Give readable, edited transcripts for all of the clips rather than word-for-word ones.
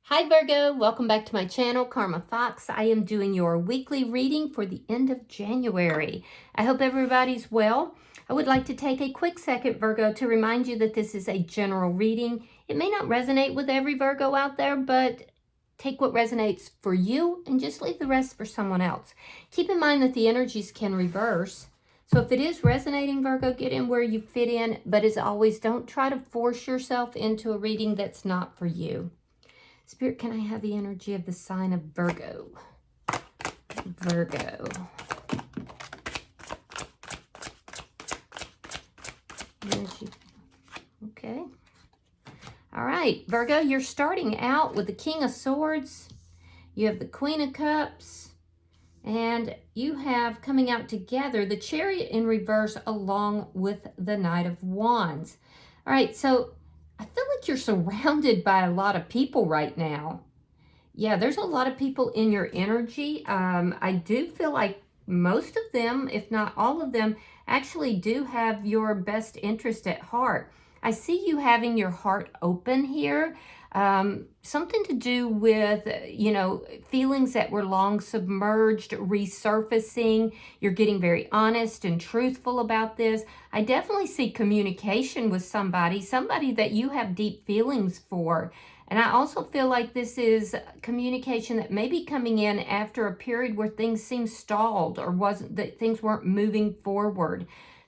Hi Virgo, welcome back to my channel, Karma Fox. I am doing your weekly reading for the end of January. I hope everybody's well. I would like to take a quick second, Virgo, to remind you that this is a general reading. It may not resonate with every Virgo out there, but take what resonates for you and just leave the rest for someone else. Keep in mind that the energies can reverse. So if it is resonating, Virgo, get in where you fit in. But as always, don't try to force yourself into a reading that's not for you. Spirit, can I have the energy of the sign of Virgo? Virgo. Energy. Okay. All right, Virgo, you're starting out with the King of Swords. You have the Queen of Cups. And you have coming out together the Chariot in reverse along with the Knight of Wands. All right, so I feel like you're surrounded by a lot of people right now. Yeah, there's a lot of people in your energy. I do feel like most of them, if not all of them, actually do have your best interest at heart. I see you having your heart open here. Something to do with, feelings that were long submerged, resurfacing. You're getting very honest and truthful about this. I definitely see communication with somebody that you have deep feelings for. And I also feel like this is communication that may be coming in after a period where things seem stalled or that things weren't moving forward.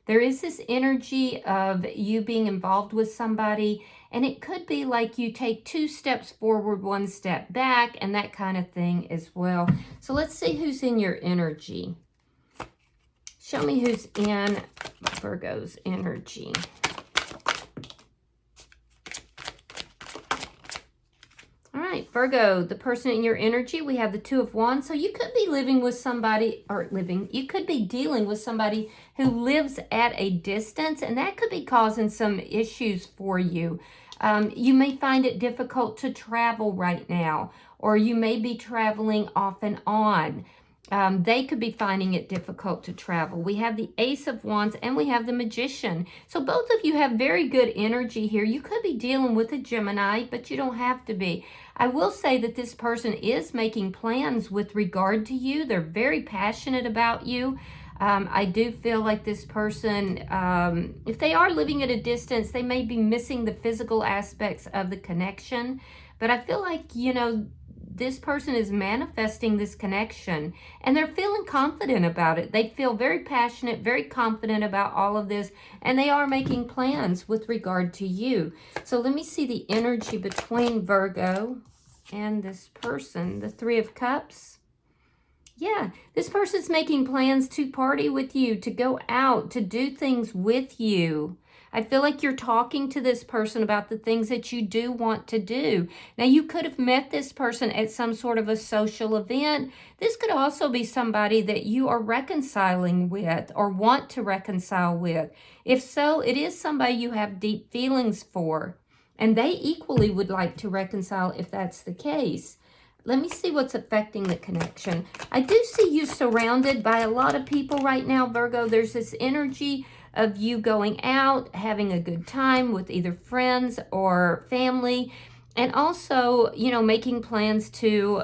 There is this energy of you being involved with somebody, and it could be like you take 2 steps forward, 1 step back, and that kind of thing as well. So let's see who's in your energy. Show me who's in Virgo's energy. All right, Virgo, the person in your energy, we have the Two of Wands. So you could be living with somebody, you could be dealing with somebody who lives at a distance, and that could be causing some issues for you. You may find it difficult to travel right now, or you may be traveling off and on. They could be finding it difficult to travel. We have the Ace of Wands and we have the Magician. So both of you have very good energy here. You could be dealing with a Gemini, but you don't have to be. I will say that this person is making plans with regard to you. They're very passionate about you. I do feel like this person, if they are living at a distance, they may be missing the physical aspects of the connection. But I feel like, this person is manifesting this connection and they're feeling confident about it. They feel very passionate, very confident about all of this, and they are making plans with regard to you. So let me see the energy between Virgo and this person. The Three of Cups. Yeah, this person's making plans to party with you, to go out, to do things with you. I feel like you're talking to this person about the things that you do want to do. Now, you could have met this person at some sort of a social event. This could also be somebody that you are reconciling with or want to reconcile with. If so, it is somebody you have deep feelings for, and they equally would like to reconcile if that's the case. Let me see what's affecting the connection. I do see you surrounded by a lot of people right now, Virgo. There's this energy of you going out, having a good time with either friends or family, and also, making plans to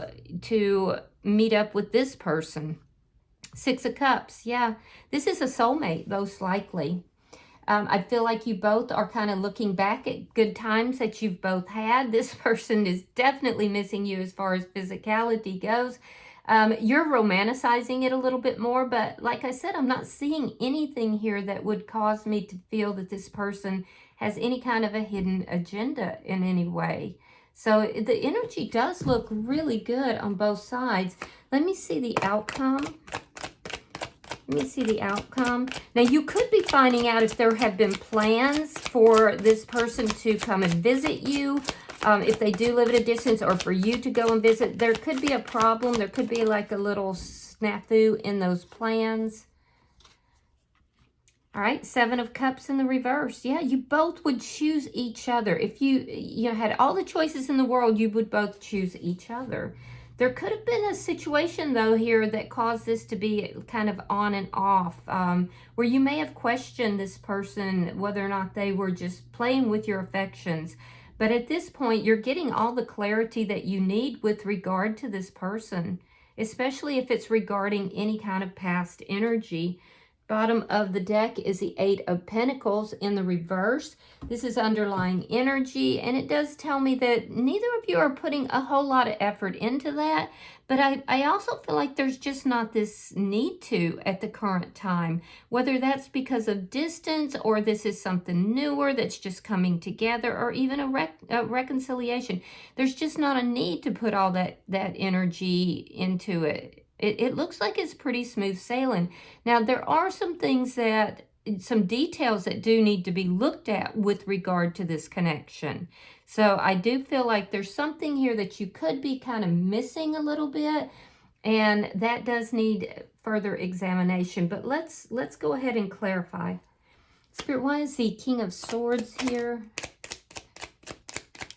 meet up with this person. Six of Cups, yeah. This is a soulmate, most likely. I feel like you both are kind of looking back at good times that you've both had. This person is definitely missing you as far as physicality goes. You're romanticizing it a little bit more, but like I said, I'm not seeing anything here that would cause me to feel that this person has any kind of a hidden agenda in any way. So the energy does look really good on both sides. Let me see the outcome. Let me see the outcome. Now, you could be finding out if there have been plans for this person to come and visit you. If they do live at a distance, or for you to go and visit, there could be a problem. There could be like a little snafu in those plans. All right, Seven of Cups in the reverse. Yeah, you both would choose each other. If you had all the choices in the world, you would both choose each other. There could have been a situation, though, here that caused this to be kind of on and off, where you may have questioned this person, whether or not they were just playing with your affections. But at this point, you're getting all the clarity that you need with regard to this person, especially if it's regarding any kind of past energy. Bottom of the deck is the Eight of Pentacles in the reverse. This is underlying energy, and it does tell me that neither of you are putting a whole lot of effort into that, but I also feel like there's just not this need to at the current time, whether that's because of distance or this is something newer that's just coming together, or even a reconciliation. There's just not a need to put all that energy into it. It looks like it's pretty smooth sailing. Now, there are some things some details that do need to be looked at with regard to this connection. So I do feel like there's something here that you could be kind of missing a little bit, and that does need further examination. But let's go ahead and clarify. Spirit, why is the King of Swords here?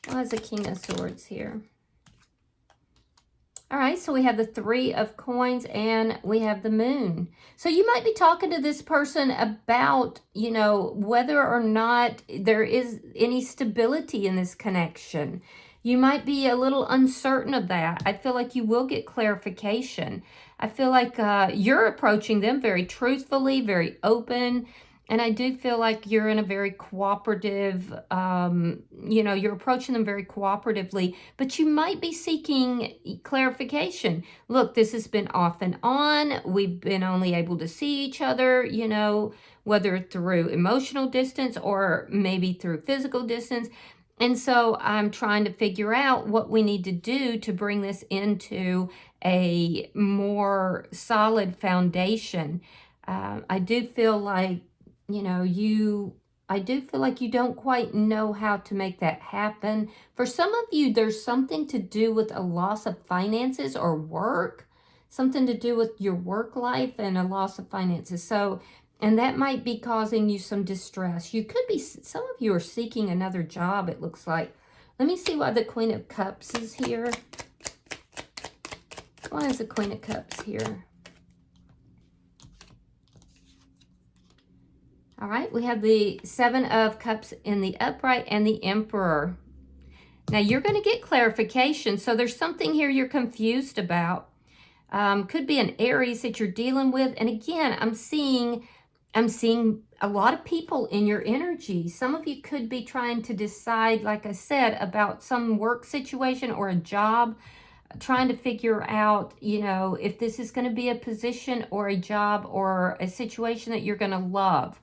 Why is the King of Swords here? All right, so we have the Three of Coins and we have the Moon. So you might be talking to this person about, whether or not there is any stability in this connection. You might be a little uncertain of that. I feel like you will get clarification. I feel like you're approaching them very truthfully, very open. And I do feel like you're in a very cooperative, you're approaching them very cooperatively, but you might be seeking clarification. Look, this has been off and on. We've been only able to see each other, whether through emotional distance or maybe through physical distance. And so I'm trying to figure out what we need to do to bring this into a more solid foundation. I do feel like, I do feel like you don't quite know how to make that happen. For some of you, there's something to do with a loss of finances or work, something to do with your work life and a loss of finances. So, and that might be causing you some distress. You could be, some of you are seeking another job, it looks like. Let me see why the Queen of Cups is here. Why is the Queen of Cups here? All right, we have the Seven of Cups in the upright and the Emperor. Now, you're going to get clarification. So there's something here you're confused about. Could be an Aries that you're dealing with. And again, I'm seeing a lot of people in your energy. Some of you could be trying to decide, like I said, about some work situation or a job, trying to figure out, if this is going to be a position or a job or a situation that you're going to love.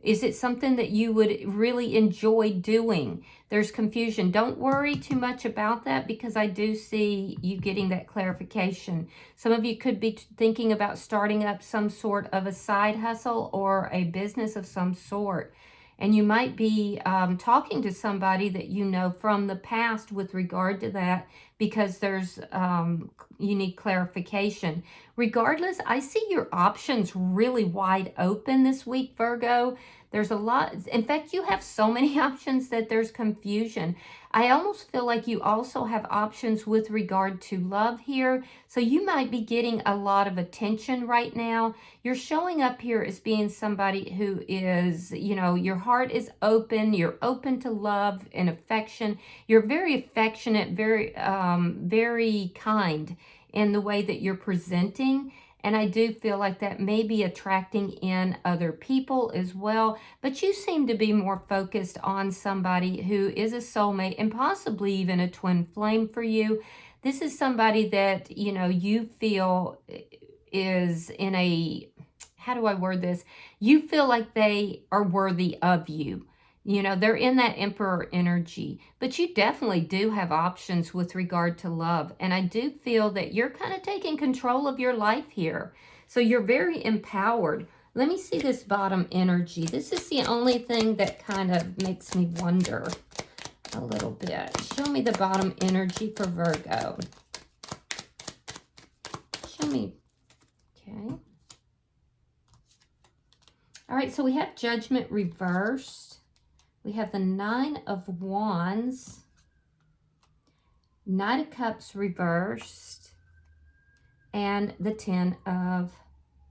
Is it something that you would really enjoy doing? There's confusion. Don't worry too much about that, because I do see you getting that clarification. Some of you could be thinking about starting up some sort of a side hustle or a business of some sort. And you might be talking to somebody that you know from the past with regard to that, because there's you need clarification. Regardless, I see your options really wide open this week, Virgo. There's a lot. In fact, you have so many options that there's confusion. I almost feel like you also have options with regard to love here. So you might be getting a lot of attention right now. You're showing up here as being somebody who is, your heart is open. You're open to love and affection. You're very affectionate, very, very kind in the way that you're presenting. And I do feel like that may be attracting in other people as well. But you seem to be more focused on somebody who is a soulmate and possibly even a twin flame for you. This is somebody that, you feel is in a, how do I word this? You feel like they are worthy of you. They're in that Emperor energy, but you definitely do have options with regard to love. And I do feel that you're kind of taking control of your life here. So you're very empowered. Let me see this bottom energy. This is the only thing that kind of makes me wonder a little bit. Show me the bottom energy for Virgo. Show me. Okay. All right, so we have Judgment reversed. We have the Nine of Wands, Knight of Cups reversed, and the Ten of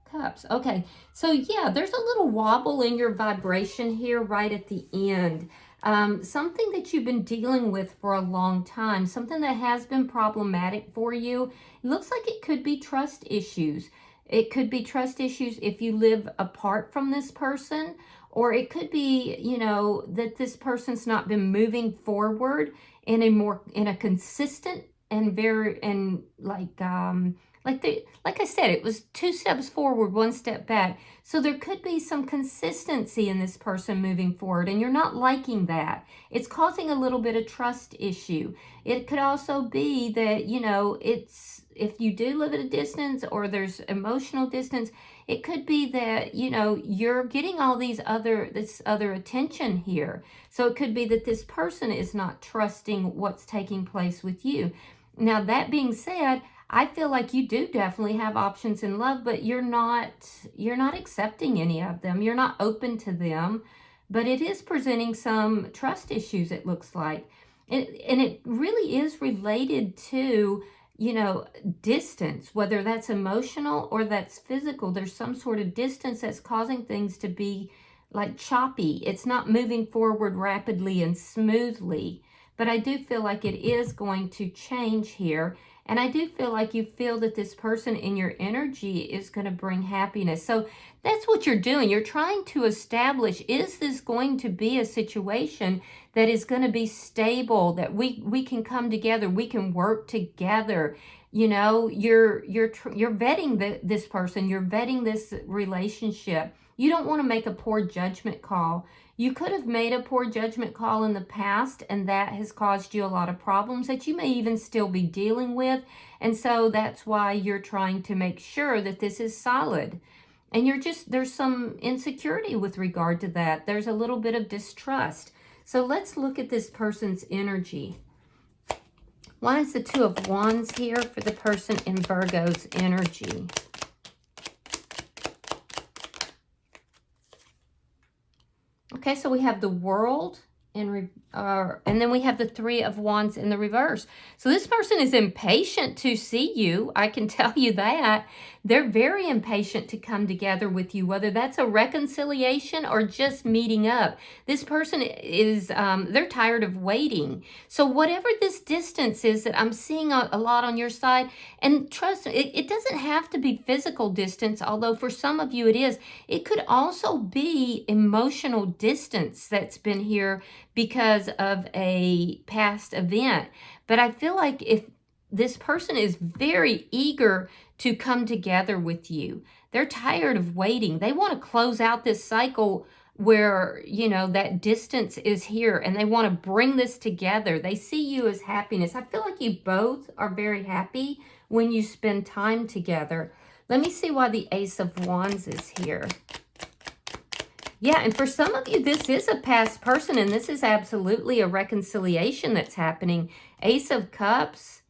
Cups. Okay, so yeah, there's a little wobble in your vibration here right at the end. something that you've been dealing with for a long time, something that has been problematic for you. It looks like it could be trust issues. It could be trust issues if you live apart from this person, or it could be, you know, that this person's not been moving forward in a consistent and very, and like I said, it was 2 steps forward, 1 step back. So there could be some consistency in this person moving forward, and you're not liking that. It's causing a little bit of trust issue. It could also be that, you know, it's, if you do live at a distance or there's emotional distance, it could be that, you know, you're getting all this other attention here. So it could be that this person is not trusting what's taking place with you. Now, that being said, I feel like you do definitely have options in love, but you're not accepting any of them. You're not open to them, but it is presenting some trust issues, it looks like. And it really is related to, you know, distance, whether that's emotional or that's physical. There's some sort of distance that's causing things to be like choppy. It's not moving forward rapidly and smoothly, but I do feel like it is going to change here. And I do feel like you feel that this person in your energy is going to bring happiness. So that's what you're doing. You're trying to establish, is this going to be a situation that is going to be stable, that we can come together, we can work together. You know, you're vetting this person, you're vetting this relationship. You don't want to make a poor judgment call. You could have made a poor judgment call in the past, and that has caused you a lot of problems that you may even still be dealing with. And so that's why you're trying to make sure that this is solid. And there's some insecurity with regard to that. There's a little bit of distrust. So let's look at this person's energy. Why is the Two of Wands here for the person in Virgo's energy? Okay, so we have the World, and then we have the Three of Wands in the reverse. So this person is impatient to see you. I can tell you that. They're very impatient to come together with you, whether that's a reconciliation or just meeting up. This person is, they're tired of waiting. So whatever this distance is that I'm seeing a lot on your side, and trust me, it doesn't have to be physical distance, although for some of you it is. It could also be emotional distance that's been here because of a past event. But I feel like if this person is very eager to come together with you, they're tired of waiting. They want to close out this cycle where, you know, that distance is here, and they want to bring this together. They see you as happiness. I feel like you both are very happy when you spend time together. Let me see why the Ace of Wands is here. Yeah, and for some of you, this is a past person, and this is absolutely a reconciliation that's happening. Ace of Cups,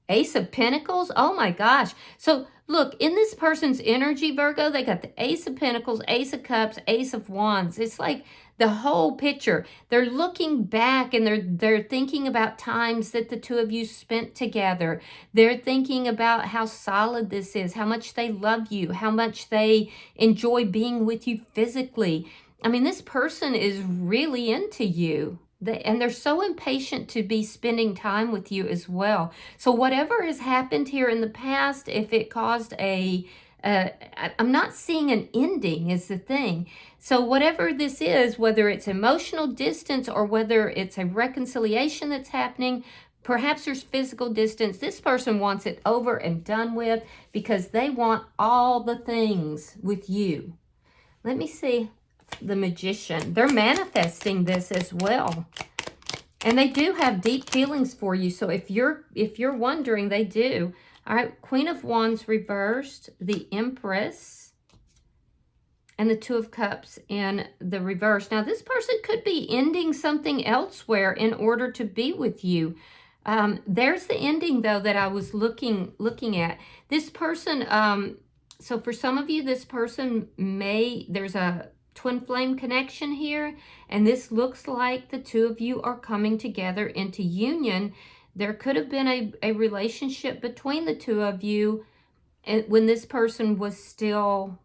Ace of Pentacles. Oh my gosh. So look, in this person's energy, Virgo, they got the Ace of Pentacles, Ace of Cups, Ace of Wands. It's like the whole picture. They're looking back, and they're thinking about times that the two of you spent together. They're thinking about how solid this is, how much they love you, how much they enjoy being with you physically. I mean, this person is really into you. And they're so impatient to be spending time with you as well. So whatever has happened here in the past, if it caused I'm not seeing an ending is the thing. So whatever this is, whether it's emotional distance or whether it's a reconciliation that's happening, perhaps there's physical distance, this person wants it over and done with because they want all the things with you. Let me see. The Magician. They're manifesting this as well. And they do have deep feelings for you. So if you're wondering, they do. All right, Queen of Wands reversed, the Empress, and the Two of Cups in the reverse. Now, this person could be ending something elsewhere in order to be with you. There's the ending, though, that I was looking at. This person, so for some of you, this person there's a twin flame connection here, and this looks like the two of you are coming together into union. There could have been a relationship between the two of you when this person was still,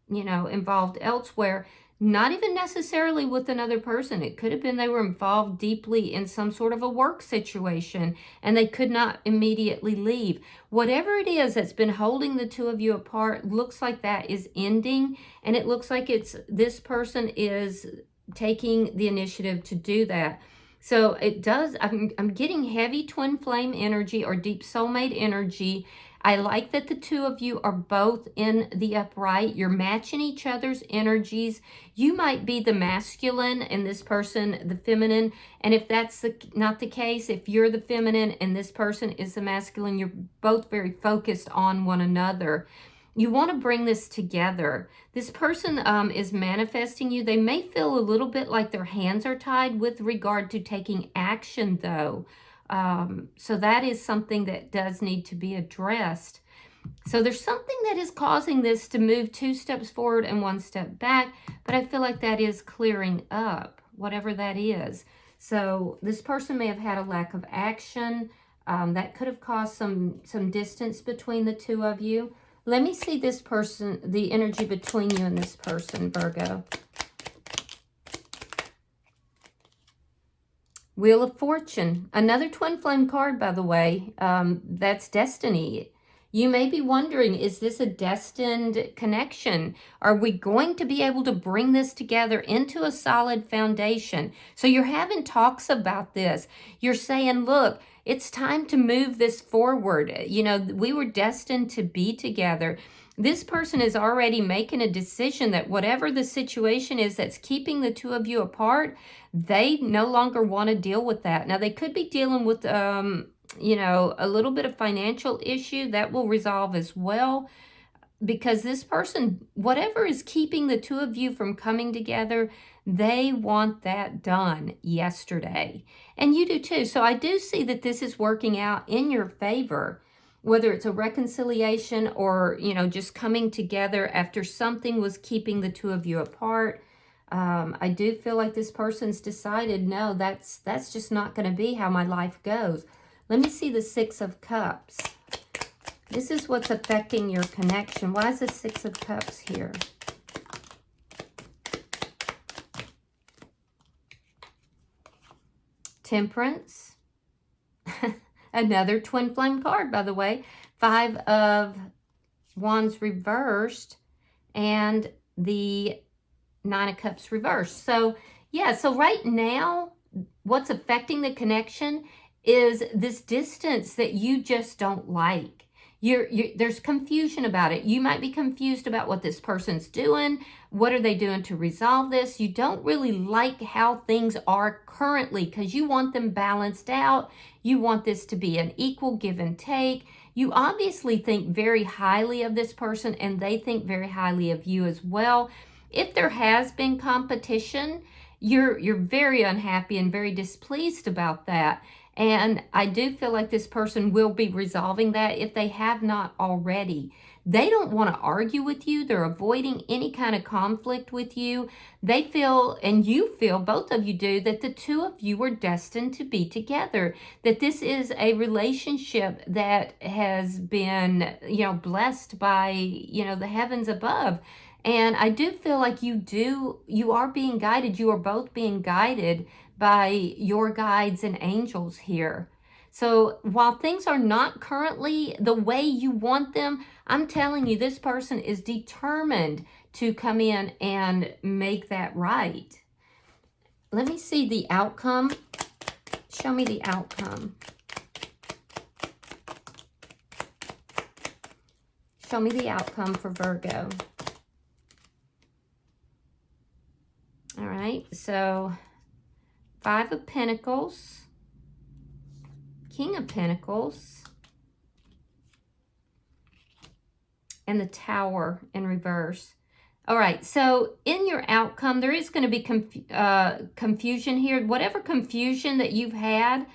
you know, involved elsewhere. not even necessarily with another person. It could have been they were involved deeply in some sort of a work situation and they could not immediately leave. Whatever it is that's been holding the two of you apart, looks like that is ending, and it looks like this person is taking the initiative to do that. So it does, I'm getting heavy twin flame energy or deep soulmate energy. I like that the two of you are both in the upright. You're matching each other's energies. You might be the masculine and this person the feminine. And if that's not the case, if you're the feminine and this person is the masculine, you're both very focused on one another. You want to bring this together. This person is manifesting you. They may feel a little bit like their hands are tied with regard to taking action, though. So that is something that does need to be addressed. So there's something that is causing this to move 2 steps forward and 1 step back, but I feel like that is clearing up, whatever that is. So this person may have had a lack of action. That could have caused some distance between the two of you. Let me see this person, the energy between you and this person, Virgo. Wheel of Fortune, another twin flame card, by the way. That's destiny. You may be wondering, is this a destined connection? Are we going to be able to bring this together into a solid foundation? So you're having talks about this. You're saying, look, it's time to move this forward. You know, we were destined to be together. This person is already making a decision that whatever the situation is that's keeping the two of you apart, they no longer want to deal with that. Now, they could be dealing with, you know, a little bit of financial issue that will resolve as well, because this person, whatever is keeping the two of you from coming together, they want that done yesterday. And you do too. So I do see that this is working out in your favor, whether it's a reconciliation or, you know, just coming together after something was keeping the two of you apart. I do feel like this person's decided, no, that's just not going to be how my life goes. Let me see the 6 of Cups. This is what's affecting your connection. Why is the 6 of Cups here? Temperance. Another twin flame card, by the way. 5 of Wands reversed and the 9 of Cups reversed. So, yeah, so right now, what's affecting the connection is this distance that you just don't like. There's confusion about it. You might be confused about what this person's doing. What are they doing to resolve this? You don't really like how things are currently because you want them balanced out. You want this to be an equal give and take. You obviously think very highly of this person and they think very highly of you as well. If there has been competition, you're very unhappy and very displeased about that. And I do feel like this person will be resolving that if they have not already. They don't want to argue with you. They're avoiding any kind of conflict with you. They feel, and you feel, both of you do, that the two of you were destined to be together. That this is a relationship that has been, you know, blessed by, you know, the heavens above. And I do feel like you are being guided. You are both being guided by your guides and angels here. So while things are not currently the way you want them, I'm telling you, this person is determined to come in and make that right. Let me see the outcome. Show me the outcome. Show me the outcome for Virgo. All right, so 5 of Pentacles, King of Pentacles, and the Tower in reverse. All right, so in your outcome, there is going to be confusion here. Whatever confusion that you've had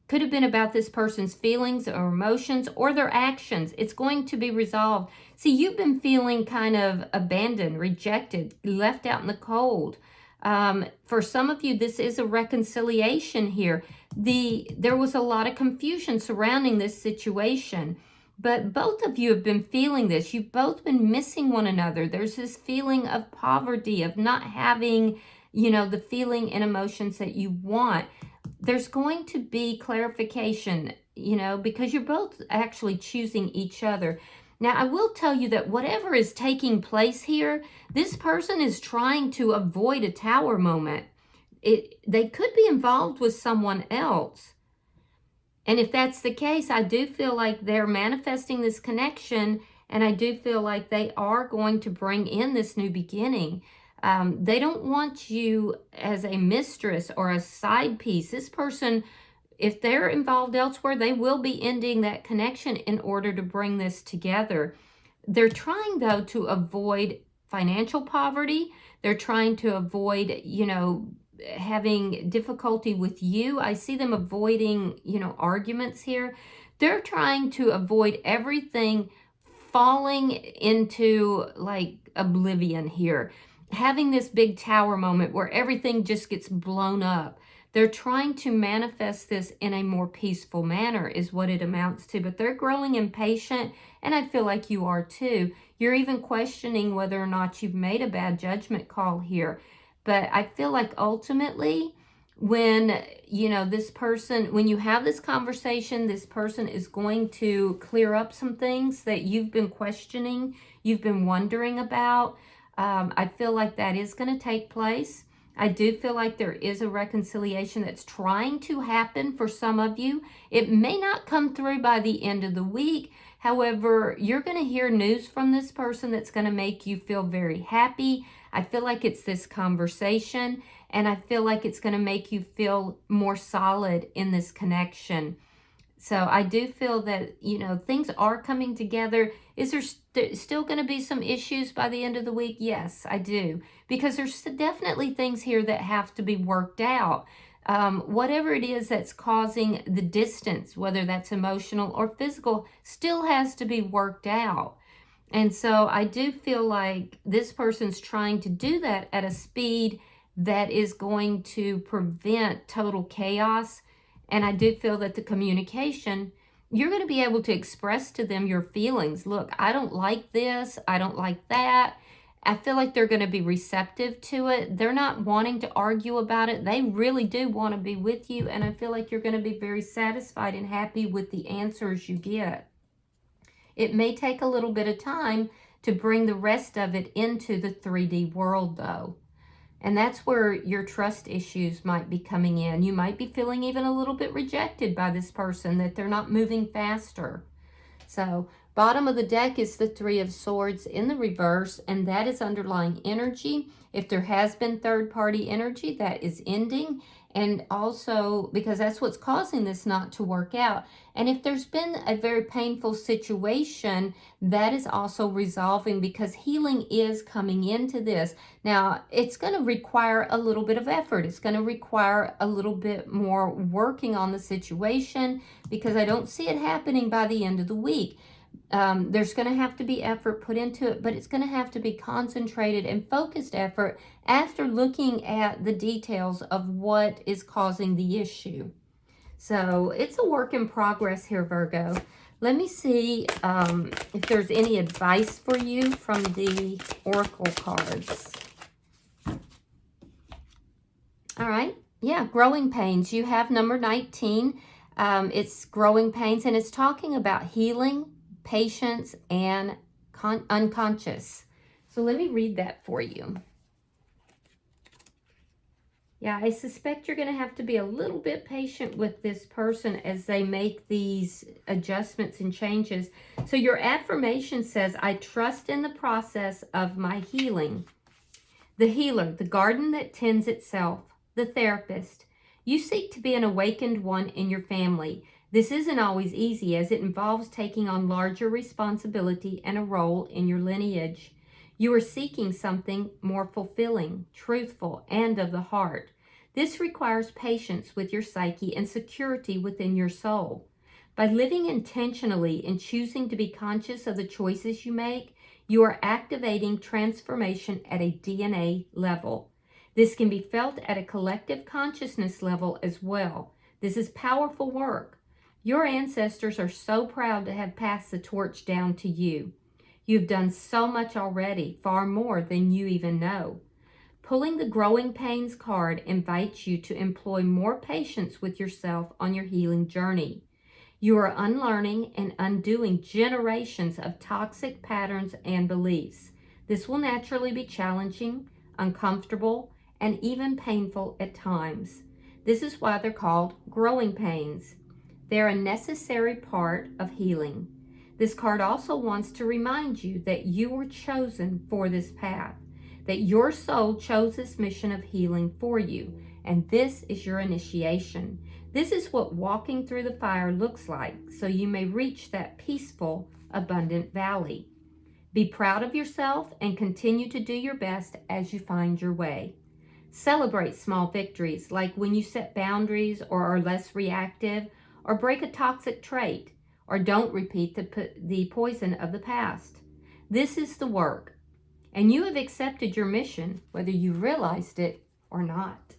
could have been about this person's feelings or emotions or their actions. It's going to be resolved. See, you've been feeling kind of abandoned, rejected, left out in the cold. For some of you, this is a reconciliation here. There was a lot of confusion surrounding this situation, But both of you have been feeling this. You've both been missing one another. There's this feeling of poverty, of not having, the feeling and emotions that you want. There's going to be clarification, because you're both actually choosing each other. Now, I will tell you that whatever is taking place here, this person is trying to avoid a tower moment. They could be involved with someone else. And if that's the case, I do feel like they're manifesting this connection, and I do feel like they are going to bring in this new beginning. They don't want you as a mistress or a side piece. This person, if they're involved elsewhere, they will be ending that connection in order to bring this together. They're trying, though, to avoid financial poverty. They're trying to avoid, having difficulty with you. I see them avoiding, arguments here. They're trying to avoid everything falling into like oblivion here, having this big tower moment where everything just gets blown up. They're trying to manifest this in a more peaceful manner is what it amounts to, but they're growing impatient, and I feel like you are too. You're even questioning whether or not you've made a bad judgment call here. But I feel like ultimately when, this person, when you have this conversation, this person is going to clear up some things that you've been questioning, you've been wondering about. I feel like that is going to take place. I do feel like there is a reconciliation that's trying to happen for some of you. It may not come through by the end of the week. However, you're going to hear news from this person that's going to make you feel very happy. I feel like it's this conversation, and I feel like it's going to make you feel more solid in this connection. So I do feel that, things are coming together. Is there still going to be some issues by the end of the week? Yes, I do. Because there's definitely things here that have to be worked out. Whatever it is that's causing the distance, whether that's emotional or physical, still has to be worked out. And so I do feel like this person's trying to do that at a speed that is going to prevent total chaos. And I do feel that the communication, you're going to be able to express to them your feelings. Look, I don't like this. I don't like that. I feel like they're going to be receptive to it. They're not wanting to argue about it. They really do want to be with you. And I feel like you're going to be very satisfied and happy with the answers you get. It may take a little bit of time to bring the rest of it into the 3D world, though. And that's where your trust issues might be coming in. You might be feeling even a little bit rejected by this person, that they're not moving faster. So, bottom of the deck is the Three of Swords in the reverse, and that is underlying energy. If there has been third-party energy, that is ending. And also, because that's what's causing this not to work out. And if there's been a very painful situation, that is also resolving, because healing is coming into this. Now, it's going to require a little bit of effort. It's going to require a little bit more working on the situation, because I don't see it happening by the end of the week. There's going to have to be effort put into it, but it's going to have to be concentrated and focused effort after looking at the details of what is causing the issue. So it's a work in progress here, Virgo. Let me see if there's any advice for you from the Oracle cards. All right. Yeah, growing pains. You have number 19. It's growing pains, and it's talking about healing, patience, and unconscious. So let me read that for you. Yeah, I suspect you're going to have to be a little bit patient with this person as they make these adjustments and changes. So your affirmation says, I trust in the process of my healing. The healer, the garden that tends itself, the therapist. You seek to be an awakened one in your family. This isn't always easy, as it involves taking on larger responsibility and a role in your lineage. You are seeking something more fulfilling, truthful, and of the heart. This requires patience with your psyche and security within your soul. By living intentionally and choosing to be conscious of the choices you make, you are activating transformation at a DNA level. This can be felt at a collective consciousness level as well. This is powerful work. Your ancestors are so proud to have passed the torch down to you. You've done so much already, far more than you even know. Pulling the Growing Pains card invites you to employ more patience with yourself on your healing journey. You are unlearning and undoing generations of toxic patterns and beliefs. This will naturally be challenging, uncomfortable, and even painful at times. This is why they're called growing pains. They're a necessary part of healing. This card also wants to remind you that you were chosen for this path, that your soul chose this mission of healing for you, and this is your initiation. This is what walking through the fire looks like, so you may reach that peaceful, abundant valley. Be proud of yourself and continue to do your best as you find your way. Celebrate small victories, like when you set boundaries or are less reactive, or break a toxic trait, or don't repeat the poison of the past. This is the work, and you have accepted your mission, whether you realized it or not.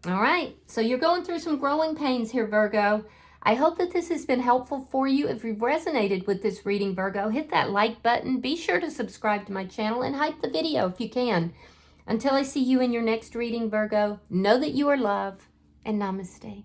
All right, so you're going through some growing pains here, Virgo. I hope that this has been helpful for you. If you've resonated with this reading, Virgo, hit that like button. Be sure to subscribe to my channel and hype the video if you can. Until I see you in your next reading, Virgo, know that you are loved, and namaste.